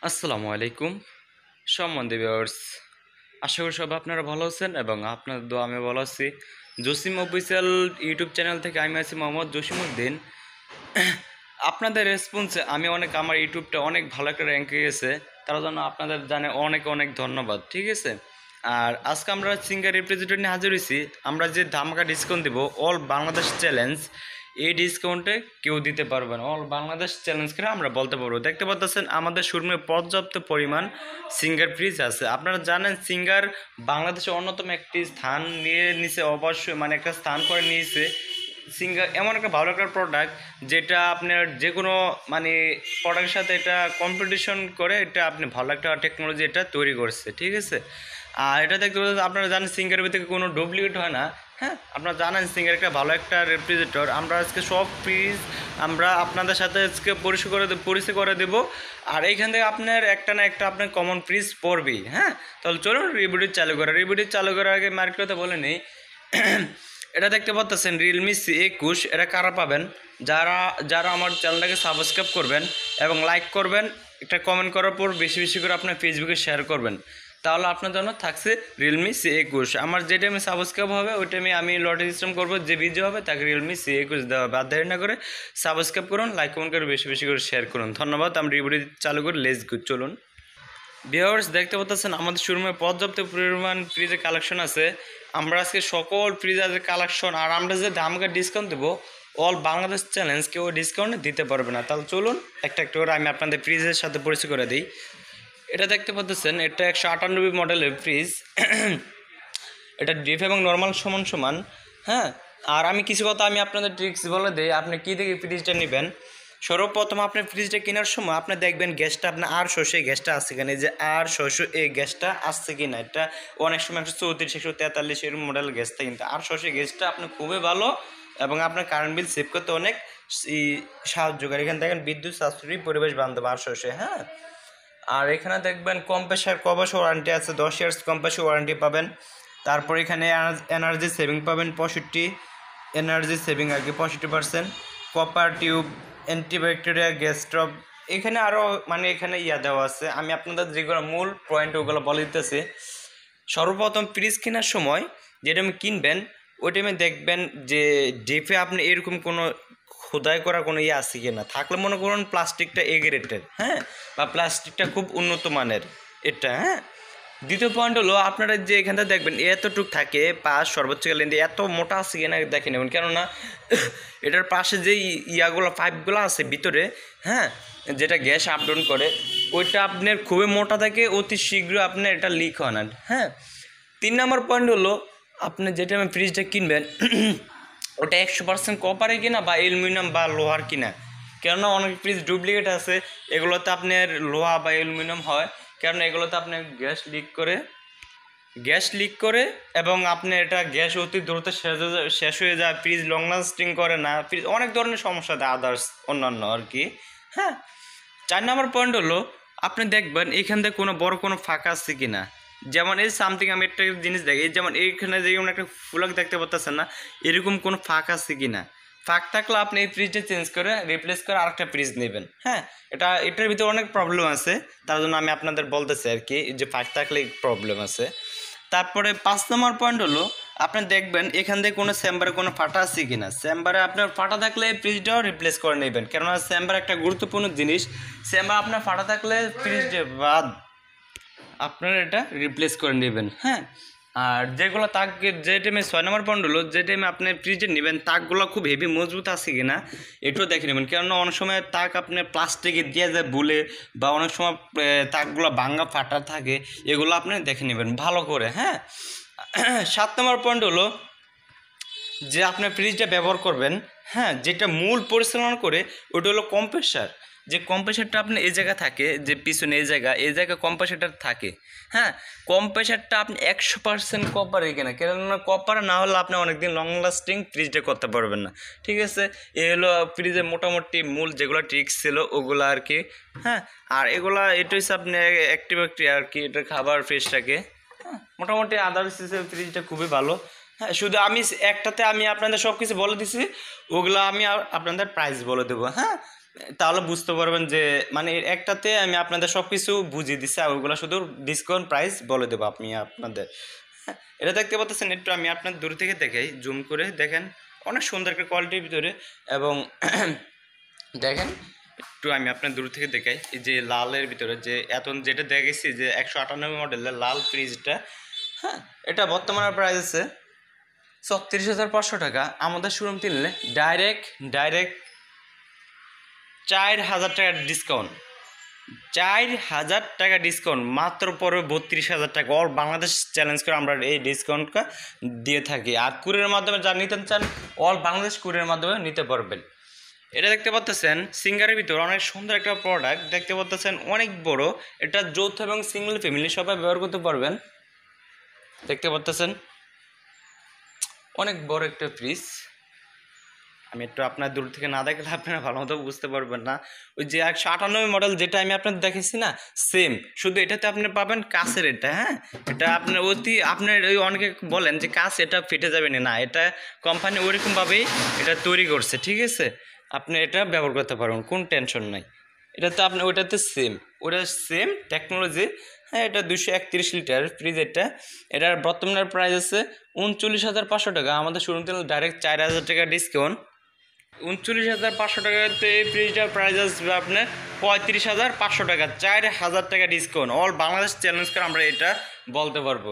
আসসালামু আলাইকুম সম্বন্ধে ভিউয়ার্স, আশা করি সব আপনারা ভালো আছেন এবং আপনার দোয়া আমি ভালো আছি। জসিম অফিসিয়াল ইউটিউব চ্যানেল থেকে আমি আছি মোহাম্মদ জসিমউদ্দিন। আপনাদের রেসপন্সে আমি আমার ইউটিউবটা অনেক ভালো একটা র্যাঙ্কে গেছে, তার জন্য আপনাদের জানে অনেক অনেক ধন্যবাদ। ঠিক আছে, আর আজকে আমরা সিঙ্গার রিপ্রেজেন্টেটিভ নিয়ে হাজির হয়েছি। আমরা যে ধামাকা ডিসকাউন্ট দেবো অল বাংলাদেশ চ্যালেঞ্জ, এই ডিসকাউন্টে কেউ দিতে পারবে না। অল বাংলাদেশ চ্যালেঞ্জ করে আমরা বলতে পারবো। দেখতে পাচ্ছেন আমাদের শোরুমে পর্যাপ্ত পরিমাণ সিঙ্গার ফ্রিজ আছে। আপনারা জানেন সিঙ্গার বাংলাদেশের অন্যতম একটি স্থান নিয়ে নিছে, অবশ্যই মানে একটা স্থান করে নিয়েছে। সিঙ্গার এমন একটা ভালো একটা প্রোডাক্ট যেটা আপনার যে কোনো মানে প্রোডাক্টের সাথে এটা কম্পিটিশন করে, এটা আপনি ভালো একটা টেকনোলজি এটা তৈরি করছে। ঠিক আছে, আর এটা দেখতে পাচ্ছেন আপনারা জানেন সিঙ্গারের ভিতরে কোনো ডুপ্লিকেট হয় না। হ্যাঁ, আপনারা জানেন সিঙ্গার একটা ভালো একটা রেফ্রিজারেটর। আমরা আজকে সব ফ্রিজ আমরা আপনাদের সাথে আজকে পরিচয় করে দেব। আর এইখান থেকে আপনার একটা না একটা আপনার কমন ফ্রিজ পড়বেই। হ্যাঁ, তাহলে চলুন রিভিডিও চালু করার আগে মার্কেটে বলে নেই। এটা দেখতে পাচ্ছেন রিয়েলমি C21। এটা কারা পাবেন? যারা যারা আমার চ্যানেলটাকে সাবস্ক্রাইব করবেন এবং লাইক করবেন, একটা কমেন্ট করার পর বেশি বেশি করে আপনার ফেসবুকে শেয়ার করবেন, তাহলে আপনার জন্য থাকছে রিয়েলমি C21। আমার যে টাইমে সাবস্ক্রাইব হবে ওই টাইমে আমি লটারি সিস্টেম করবো, যে ভিডিও হবে তাকে রিয়েলমি C21 দেওয়া হবে। আর দেরি না করে সাবস্ক্রাইব করুন, লাইক কমেন্ট করে বেশি বেশি করে শেয়ার করুন। ধন্যবাদ। আমি রিভিডিও চালু করে লেটস গো, চলুন। ভিউয়ার্স, দেখতে পাচ্ছেন আমাদের শোরুমে পর্যাপ্ত পরিমাণ ফ্রিজের কালেকশন আছে। আমরা আজকে সকল ফ্রিজের কালেকশন আর আমরা যে দামকে ডিসকাউন্ট দেবো অল বাংলাদেশ চ্যালেঞ্জ কেউ ডিসকাউন্ট দিতে পারবে না। তাহলে চলুন একটা একটা করে আমি আপনাদের ফ্রিজের সাথে পরিচয় করে দিই। এটা দেখতে পাচ্ছেন এটা 198 মডেলের ফ্রিজ। এটা ডিপ এবং নর্মাল সমান সমান। হ্যাঁ, আর আমি কিছু কথা আমি আপনাদের ট্রিক্স বলে দিই, আপনি কী দেখে ফ্রিজটা নেবেন। সর্বপ্রথম আপনি ফ্রিজটা কেনার সময় আপনি দেখবেন গ্যাসটা আপনার এই গ্যাসটা আসছে কিনা, যে এই গ্যাসটা আসছে কিনা। এটা অনেক সময় 134 143 এরকম মডেল গ্যাস থাকে, কিন্তু এই গ্যাসটা আপনার খুবই ভালো এবং আপনার কারেন্ট বিল সেভ করতে অনেক সাহায্য করে। এখানে দেখেন বিদ্যুৎ সাশ্রয়ী, পরিবেশ বান্ধব 800। হ্যাঁ, আর এখানে দেখবেন কম্প্রেসার কভার ওয়ারেন্টি আছে, 10 ইয়ার্স কম্প্রেসার ওয়ারেন্টি পাবেন। তারপর এখানে এনার্জি সেভিং পাবেন 65, এনার্জি সেভিং আর কি 65%। Copper tube, অ্যান্টিব্যাকটেরিয়া, gas stop. এখানে আরও মানে এখানে দেওয়া আছে। আমি আপনাদের যেগুলো মূল পয়েন্ট ওগুলো বলে দিতেছি। সর্বপ্রথম ফ্রিজ কেনার সময় যে টাইমে কিনবেন ওই টাইমে দেখবেন যে ডিপে আপনি এরকম কোনো খোদাই করা কোনো আছে কি না। থাকলে মনে করুন প্লাস্টিকটা এ গ্রেডের, হ্যাঁ, বা প্লাস্টিকটা খুব উন্নত মানের এটা। হ্যাঁ, দ্বিতীয় পয়েন্ট হলো আপনারা যে এখানটা দেখবেন এতটুক থাকে পাশ সর্বোচ্চ লেন্থে এত মোটা আছে কিনা দেখে নেবেন, কেননা এটার পাশে যে পাইপগুলো আছে ভিতরে, হ্যাঁ, যেটা গ্যাস আপ ডাউন করে ওইটা আপনার খুবই মোটা থাকে, অতি শীঘ্র আপনার এটা লিক হয় না। হ্যাঁ, 3 নম্বর পয়েন্ট হলো আপনি যেটা ফ্রিজটা কিনবেন ওটা 100% কপারে কিনা বা অ্যালুমিনিয়াম বা লোহার কিনা। কেননা অনেক ফ্রিজ ডুপ্লিকেট আছে, এগুলোতে আপনার লোহা বা অ্যালুমিনিয়াম হয়, কেননা এগুলোতে আপনার গ্যাস লিক করে এবং আপনি এটা গ্যাস অতি দ্রুত শেষ হয়ে যায়, ফ্রিজ লং লাস্টিং করে না, ফ্রিজ অনেক ধরনের সমস্যা দেয়, আদার্স অন্যান্য আর কি। হ্যাঁ, 4 নম্বর পয়েন্ট হলো আপনি দেখবেন এখান থেকে কোনো বড় কোনো ফাঁকা আছে কি না। যেমন এই সামথিং আমি একটা জিনিস দেখি, যেমন এইখানে যেমন একটা ফুলক দেখতে পাচ্ছেন না, এরকম কোনো ফাঁক আছে কি না। ফাঁক থাকলে আপনি এই ফ্রিজটা চেঞ্জ করে রিপ্লেস করে আরেকটা ফ্রিজ নেবেন। হ্যাঁ, এটার ভিতরে অনেক প্রবলেম আছে, তার জন্য আমি আপনাদের বলতেছি আর কি, যে ফাঁক থাকলে প্রবলেম আছে। তারপরে 5 নম্বর পয়েন্ট হলো আপনি দেখবেন এখান থেকে কোনো চেম্বারে কোনো ফাটা আছে কিনা। চেম্বারে আপনার ফাটা থাকলে ফ্রিজটাও রিপ্লেস করে নেবেন, কেননা চেম্বার একটা গুরুত্বপূর্ণ জিনিস। চেম্বার আপনার ফাটা থাকলে ফ্রিজটা বাদ আপনারা এটা রিপ্লেস করে নেবেন। হ্যাঁ, আর যেগুলো তাক যে টাইমে 6 নম্বর পয়েন্ট হলো যে টাইমে আপনি ফ্রিজে নেবেন তাকগুলো খুব হেভি মজবুত আছে কিনা এটাও দেখে নেবেন, কেননা অনেক সময় তাক আপনার প্লাস্টিকে দিয়ে যায় বলে, বা অনেক সময় তাকগুলো ভাঙা ফাটা থাকে, এগুলো আপনি দেখে নেবেন ভালো করে। হ্যাঁ, 7 নম্বর পয়েন্ট হলো যে আপনার ফ্রিজটা ব্যবহার করবেন, হ্যাঁ, যেটা মূল পরিচালনা করে ওটা হলো কম্প্রেসার। যে কম্প্রেসারটা আপনার এই জায়গা থাকে, যে পিছনে এই জায়গা কম্প্রেসারটা থাকে। হ্যাঁ, কম্প্রেসারটা আপনি 100% কপারে কিনা, কেননা কপারে না হলে আপনি অনেকদিন লং লাস্টিং ফ্রিজটা করতে পারবেন না। ঠিক আছে, এ হলো ফ্রিজের মোটামুটি মূল যেগুলো ট্রিক্স ছিল ওগুলো আর কি। হ্যাঁ, আর এগুলা এটা হচ্ছে আপনি অ্যাক্টিভ আর কি, এটা খাবার ফ্রিজটাকে। হ্যাঁ, মোটামুটি আদার্স ফ্রিজটা খুবই ভালো। হ্যাঁ, শুধু আমি একটাতে আমি আপনাদের সব কিছু বলে দিছি, ওগুলো আমি আপনাদের প্রাইস বলে দেবো। হ্যাঁ, তাহলে বুঝতে পারবেন যে মানে এর একটাতে আমি আপনাদের সব কিছু বুঝিয়ে দিচ্ছি, আর ওইগুলো শুধু ডিসকাউন্ট প্রাইস বলে দেবো আমি আপনাদের। হ্যাঁ, এটা দেখতে পাচ্ছেন, একটু আমি আপনার দূর থেকে দেখাই, জুম করে দেখেন, অনেক সুন্দর একটা কোয়ালিটির ভিতরে। এবং দেখেন একটু আমি আপনার দূর থেকে দেখাই, এই যে লালের ভিতরে যে এত যেটা দেখেছি যে 198 মডেলের লাল ফ্রিজটা, হ্যাঁ এটা বর্তমানে প্রাইস আছে 36,500 টাকা। আমাদের শোরুম কিনলে ডাইরেক্ট 4,000 টাকার ডিসকাউন্ট, 4,000 টাকা ডিসকাউন্ট মাত্র পড়বে 32,000 টাকা। অল বাংলাদেশ চ্যালেঞ্জ করে আমরা এই ডিসকাউন্টটা দিয়ে থাকি। আর কুরিয়ারের মাধ্যমে যা নিতে চান অল বাংলাদেশ কুরিয়ারের মাধ্যমে নিতে পারবেন। এটা দেখতে পাচ্ছেন সিঙ্গারের ভিতর অনেক সুন্দর একটা প্রোডাক্ট দেখতে পাচ্ছেন, অনেক বড়। এটা যৌথ এবং সিঙ্গেল ফ্যামিলি সবাই ব্যবহার করতে পারবেন। দেখতে পাচ্ছেন অনেক বড় একটা ফ্রিজ। আমি একটু আপনার দূর থেকে না দেখলে আপনারা ভালো মতো বুঝতে পারবেন না। ওই যে 198 মডেল যেটা আমি আপনাদের দেখেছি না, সেম, শুধু এটাতে আপনি পাবেন কাচের এটা। হ্যাঁ, এটা আপনার আপনার ওই অনেকে বলেন যে কাচ এটা ফেটে যাবে না, এটা কোম্পানি ওইরকমভাবেই এটা তৈরি করছে, ঠিক আছে? আপনি এটা ব্যবহার করতে পারবেন, কোন টেনশন নাই। এটা তো আপনি ওইটাতে সেম, ওটা সেম টেকনোলজি। হ্যাঁ, এটা 231 লিটার ফ্রিজ। এটার বর্তমানে প্রাইস আছে 39,500 টাকা। আমাদের শোরুম থেকে ডাইরেক্ট 4,000 টাকা ডিসকাউন্ট। 39,500 টাকাতে এই ফ্রিজটার প্রাইস আসবে আপনার 35,500 টাকা। 4,000 টাকা ডিসকাউন্ট। অল বাংলাদেশ চ্যালেঞ্জ করে আমরা এটা বলতে পারবো।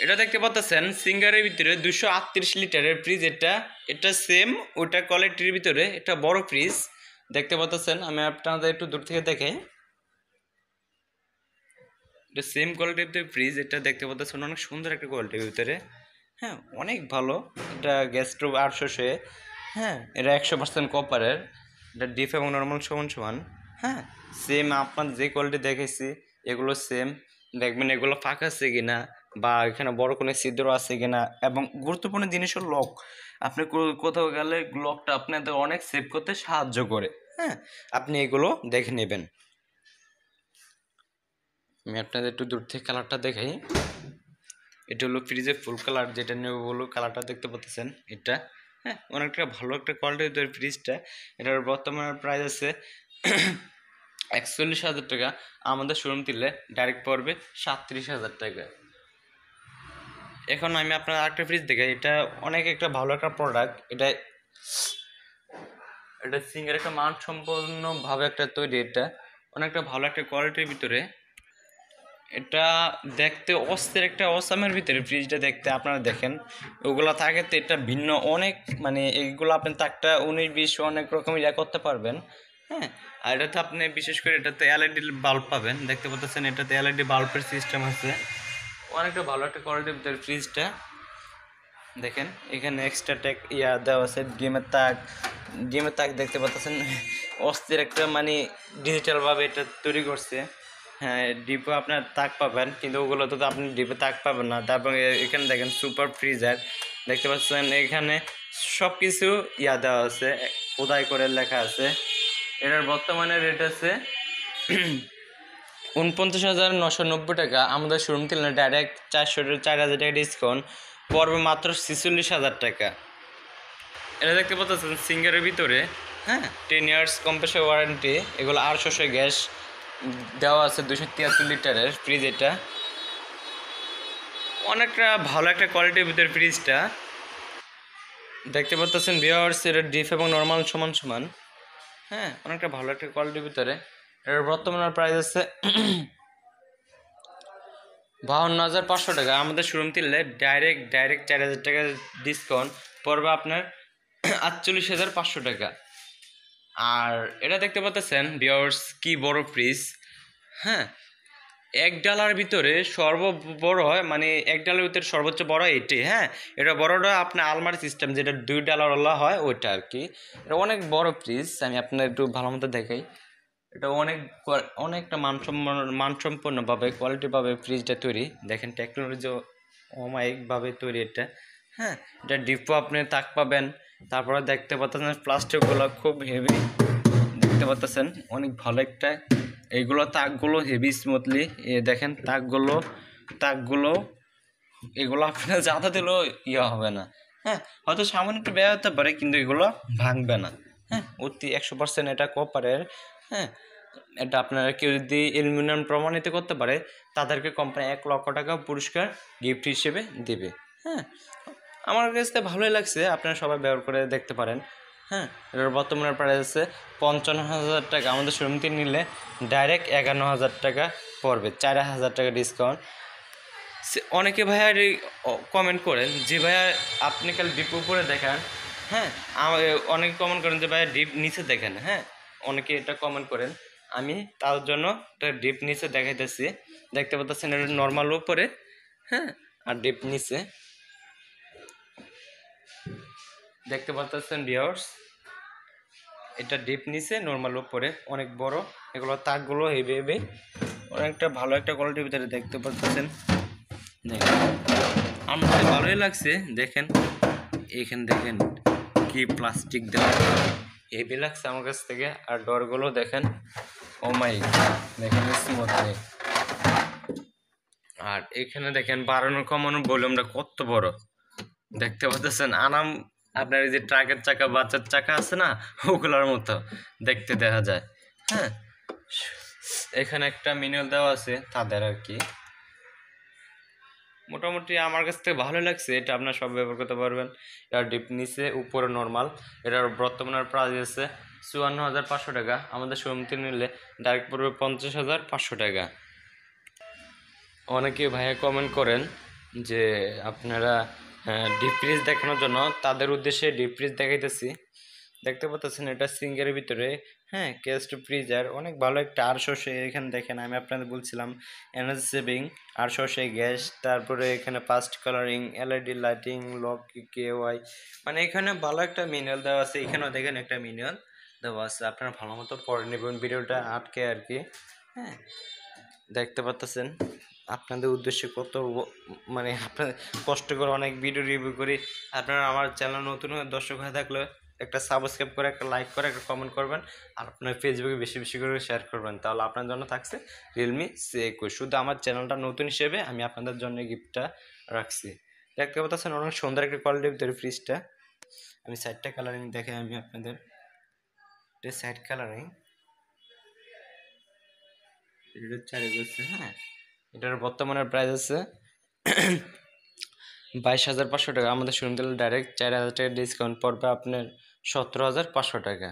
এটা দেখতে পাচ্ছেন সিঙ্গারের ভিতরে 238 লিটারের ফ্রিজ। এটা সেম ওটা কোয়ালিটির ভিতরে এটা বড় ফ্রিজ দেখতে পাচ্ছেন। আমি আপনাদের একটু দূর থেকে দেখাই, এটা সেম কোয়ালিটির ফ্রিজ। এটা দেখতে পাচ্ছেন অনেক সুন্দর একটা কোয়ালিটির ভিতরে। হ্যাঁ, অনেক ভালো। এটা গ্যাস স্টোভ 800। হ্যাঁ, এটা 100% কপারের। এটা ডিপ এবং নর্মাল সমান সমান। হ্যাঁ, সেম আপনার যে কোয়ালিটি দেখেছি এগুলো সেম। দেখবেন এগুলো ফাঁকা আছে কিনা, বা এখানে বড় কোনো ছিদ্র আছে কিনা। এবং গুরুত্বপূর্ণ জিনিস হল লক। আপনি কোথাও গেলে লকটা আপনাদের অনেক সেভ করতে সাহায্য করে। হ্যাঁ, আপনি এগুলো দেখে নেবেন। আমি আপনাদের একটু দূর থেকে কালারটা দেখাই। এটা হলো ফ্রিজের ফুল কালার, যেটা নেব বলো কালারটা দেখতে পাচ্ছেন এটা। হ্যাঁ, অনেকটা ভালো একটা কোয়ালিটির ফ্রিজটা। এটার বর্তমানে প্রাইস আছে 41,000 টাকা। আমাদের শোরুম দিলে ডাইরেক্ট পড়বে 37,000 টাকা। এখন আমি আপনার আরেকটা ফ্রিজ দেখাই। এটা অনেক একটা ভালো একটা প্রোডাক্ট। এটা সিঙ্গার একটা মানসম্পন্নভাবে একটা তৈরি। এটা অনেকটা ভালো একটা কোয়ালিটির ভিতরে। এটা দেখতে অস্থির একটা অসামের ভিতরে ফ্রিজটা দেখতে। আপনারা দেখেন ওগুলো থাকে তো এটা ভিন্ন অনেক, মানে এইগুলো আপনি তাকটা 19-20 অনেক রকম করতে পারবেন। হ্যাঁ, আর এটাতে আপনি বিশেষ করে এটাতে এলইডি বাল্ব পাবেন। দেখতে পাচ্ছেন এটাতে এলইডি বাল্বের সিস্টেম আছে। অনেকটা ভালো একটা কোয়ালিটির ভিতরে ফ্রিজটা। দেখেন এখানে এক্সট্রা টেক দেওয়া আছে, ডিমের তাক দেখতে পাচ্ছেন। অস্থির একটা মানে ডিজিটালভাবে এটা তৈরি করছে। হ্যাঁ, ডিপে আপনার তাক পাবেন, কিন্তু ওগুলোতে তো আপনি ডিপে তাক পাবেন না। তারপর এখানে দেখেন সুপার ফ্রিজার দেখতে পাচ্ছেন। এখানে সব কিছু দেওয়া আছে, খোদাই করে লেখা আছে। এটার বর্তমানে রেট আছে 49,990 টাকা। আমাদের শোরুম থেকে ডাইরেক্ট 4,000 টাকা ডিসকাউন্ট পড়বে মাত্র 46,000 টাকা। এটা দেখতে পাচ্ছেন সিঙ্গারের ভিতরে। হ্যাঁ, 10 ইয়ার্স কম্প্রেসর ওয়ারেন্টি। এগুলো 800 গ্যাস দেওয়া আছে। 273 লিটারের ফ্রিজ। এটা অনেকটা ভালো একটা কোয়ালিটির ভিতরে ফ্রিজটা দেখতে পাচ্ছেন ভিউয়ার্স। এটা ডিপ এবং নর্মাল সমান সমান। হ্যাঁ, অনেকটা ভালো একটা কোয়ালিটির ভিতরে। এর বর্তমানে প্রাইস আছে 52,500 টাকা। আমাদের শোরুম থেকে ডাইরেক্ট 4,000 টাকা ডিসকাউন্ট পড়বে আপনার 48,500 টাকা। আর এটা দেখতে পাচ্ছেন ভিউয়ার্স কি বড় ফ্রিজ। হ্যাঁ, $1 ভিতরে সর্ববড় হয়, মানে $1 ভিতরে সর্বোচ্চ বড় এটি। হ্যাঁ, এটা বড়টা আপনার আলমারি সিস্টেম, যেটা $2 হয় ওইটা আর কি। এটা অনেক বড় ফ্রিজ। আমি আপনার একটু ভালো মতো দেখাই। এটা অনেকটা মানসম্পন্নভাবে কোয়ালিটিভাবে ফ্রিজটা তৈরি। দেখেন টেকনোলজি অমায়িকভাবে তৈরি এটা। হ্যাঁ, এটা ডিপো আপনি তাক পাবেন। তারপরে দেখতে পাচ্ছেন প্লাস্টিকগুলো খুব হেভি দেখতে পাচ্ছেন, অনেক ভালো একটা। এইগুলো তাকগুলো হেভি স্মুথলি দেখেন। তাকগুলো এগুলো আপনার যাতা দিলেও হবে না। হ্যাঁ, হয়তো সামান্য একটু ব্যয় হতে পারে, কিন্তু এগুলো ভাঙবে না। হ্যাঁ, অতি 100% এটা কপারের। হ্যাঁ, এটা আপনারা কেউ যদি অ্যালুমিনিয়াম প্রমাণিত করতে পারে তাদেরকে কোম্পানি 1,00,000 টাকা পুরস্কার গিফট হিসেবে দেবে। হ্যাঁ, আমার কাছে ভালোই লাগছে, আপনারা সবাই ব্যবহার করে দেখতে পারেন। হ্যাঁ, এটার বর্তমানে প্রাইস আছে 55,000 টাকা। আমাদের শোরুম থেকে নিলে ডাইরেক্ট 51,000 টাকা পড়বে, 4,000 টাকা ডিসকাউন্ট। অনেকে ভাইয়া কমেন্ট করেন যে ভাইয়া আপনি কাল ডিপ উপরে দেখান। হ্যাঁ, অনেকে কমেন্ট করেন যে ভাইয়া ডিপ নিচে দেখেন। হ্যাঁ, অনেকে এটা কমেন্ট করেন, আমি তার জন্য এটা ডিপ নিচে দেখাইতেছি। দেখতে পাচ্ছেন এটা নর্মাল উপরে। হ্যাঁ, আর ডিপ নিচে দেখতে পাচ্ছেন ভিউয়ার্স, এটা ডিপ নিচে নর্মাল উপরে, অনেক বড়। এগুলো তাকগুলো হেভি হেভি, অনেকটা ভালো একটা কোয়ালিটির ভিতরে দেখতে পাচ্ছেন। দেখেন আমার ভালোই লাগছে। দেখেন এখানে দেখেন কি প্লাস্টিক দেওয়া, হেভি লাগছে আমার কাছ থেকে। আর ডরগুলো দেখেন, ও মাই, দেখেন স্মুথ। আর এখানে দেখেন বাড়ানো কমানো ভলিউমটা কত বড় দেখতে পাচ্ছেন। আনাম আপনার এই যে ট্রাকের চাকা, বাচ্চার চাকা আছে না, ওগুলোর মতো দেখতে দেখা যায়। হ্যাঁ, এখানে একটা ম্যানুয়াল দেওয়া আছে তাদের আর কি। মোটামুটি আমার কাছ থেকে ভালো লাগছে, এটা আপনার সব ব্যবহার করতে পারবেন। এটার ডিপ নিচে উপরে নর্মাল। এটার বর্তমানের প্রাইস আছে 54,500 টাকা। আমাদের শোরুম থেকে নিলে ডাইরেক্ট পড়বে 50,500 টাকা। অনেকে ভাইয়া কমেন্ট করেন যে আপনারা ডিপ ফ্রিজ দেখানোর জন্য, তাদের উদ্দেশ্যে ডিপ ফ্রিজ দেখাইতেছি। দেখতে পাচ্ছেন এটা সিঙ্গের ভিতরে। হ্যাঁ, কেস্ট ফ্রিজার অনেক ভালো একটা। 800 এখানে দেখেন, আমি আপনাদের বলছিলাম এনার্জি সেভিং, 800 গ্যাস, তারপরে এখানে fast colouring, LED lighting, lock কেওয়াই, মানে এখানে ভালো একটা ম্যানুয়াল দেওয়া আছে। এখানেও দেখেন একটা ম্যানুয়াল দেওয়া আছে, আপনারা ভালো মতো পড়ে নেবেন ভিডিওটা আটকে আর কি। হ্যাঁ, দেখতে পাচ্ছেন আপনাদের উদ্দেশ্যে কত মানে আপনার কষ্ট করে অনেক ভিডিও রিভিউ করি। আপনারা আমার চ্যানেল নতুন দর্শক হয়ে থাকলে একটা সাবস্ক্রাইব করে, একটা লাইক করে, একটা কমেন্ট করবেন। আর আপনার ফেসবুকে বেশি বেশি করে শেয়ার করবেন, তাহলে আপনার জন্য থাকছে রিয়েলমি C21। শুধু আমার চ্যানেলটা নতুন হিসেবে আমি আপনাদের জন্য গিফটটা রাখছি। দেখতে পাচ্ছেন অনেক সুন্দর একটা কোয়ালিটির ভিতরে ফ্রিজটা। আমি সাইডটা কালারিং দেখে আমি আপনাদের, এটা সাইড কালারিং, এটা চারে গেছে। হ্যাঁ, এটার বর্তমানে প্রাইস আছে 22,500 টাকা। আমাদের শোরুম থেকে ডাইরেক্ট 4,000 টাকা ডিসকাউন্ট পড়বে আপনার 17,500 টাকা।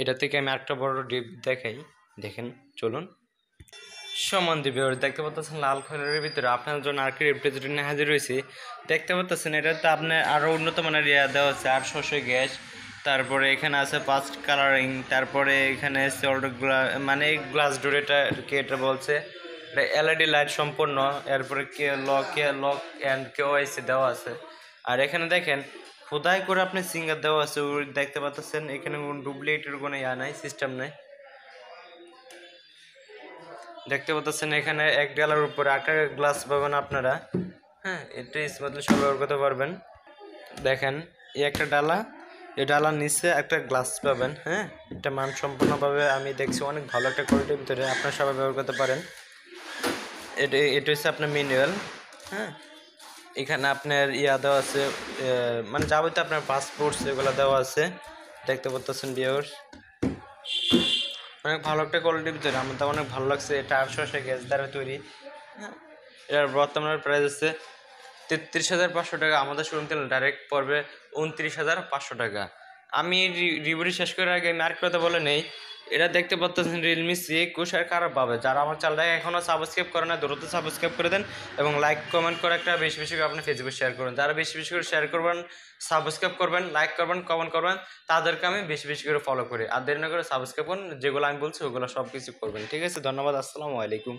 এটা থেকে আমি আরেকটা বড় ডিপ দেখাই, দেখেন চলুন। সমান দিবে দেখতে পাচ্ছেন লাল কালারের ভিতরে আপনার জন্য আর কি রেফ্রিজারেটর হাজির হয়েছে। দেখতে পাচ্ছেন এটাতে আপনার আরও উন্নত মানের দেওয়া আছে 800 গ্যাস, তারপরে এখানে আছে ফাস্ট কালারিং, তারপরে এখানে সল্ট মানে গ্লাস ডোর, এটা বলছে এলইডি লাইট সম্পূর্ণ। এরপরে লক অ্যান্ড কেওয়াইসি দেওয়া আছে। আর এখানে দেখেন খোদাই করে আপনি সিঙ্গার দেওয়া আছে, দেখতে পাচ্ছেন। এখানে কোনো ডুপ্লিকেটের কোনো নাই, সিস্টেম নেই। দেখতে পাচ্ছেন এখানে $1 উপরে 8 টাকা গ্লাস পাবেন আপনারা। হ্যাঁ, এটা স্মুথলি সব ব্যবহার করতে পারবেন। দেখেন এই একটা ডালা, এই ডালার নিচে একটা গ্লাস পাবেন। হ্যাঁ, এটা মানসম্পন্নভাবে আমি দেখছি অনেক ভালো একটা কোয়ালিটির ভিতরে, আপনারা সবাই ব্যবহার করতে পারেন। এটা হচ্ছে আপনার ম্যানুয়াল। হ্যাঁ, এখানে আপনার দেওয়া আছে, মানে যাবতীয় আপনার পাসপোর্টস এগুলো দেওয়া আছে। দেখতে পাচ্ছেন ভিউয়ার্স, অনেক ভালো একটা কোয়ালিটির ভিতরে, আমার তো অনেক ভালো লাগছে। এটা 800 গ্যাস দ্বারা তৈরি। হ্যাঁ, এটার বর্তমানে প্রাইস আছে 33,500 টাকা। আমাদের শোরুম থেকে ডাইরেক্ট পড়বে 29,500 টাকা। আমি রিভিউ শেষ করার আগে আমি আরেকটা কথা বলে নেই, এটা দেখতে পাচ্ছেন রিয়েলমি C21 আর কারা পাবে। যারা আমার চ্যানেলটাকে এখনও সাবস্ক্রাইব করে না, দ্রুত সাবস্ক্রাইব করে দেন এবং লাইক কমেন্ট করে একটা বেশি বেশি করে আপনি ফেসবুকে শেয়ার করুন। যারা বেশি বেশি করে শেয়ার করবেন, সাবস্ক্রাইব করবেন, লাইক করবেন, কমেন্ট করবেন, তাদেরকে আমি বেশি বেশি করে ফলো করি। আর দেরি না করে সাবস্ক্রাইব করুন, যেগুলো আমি বলছি ওগুলো সব কিছু করবেন। ঠিক আছে, ধন্যবাদ, আসসালামু আলাইকুম।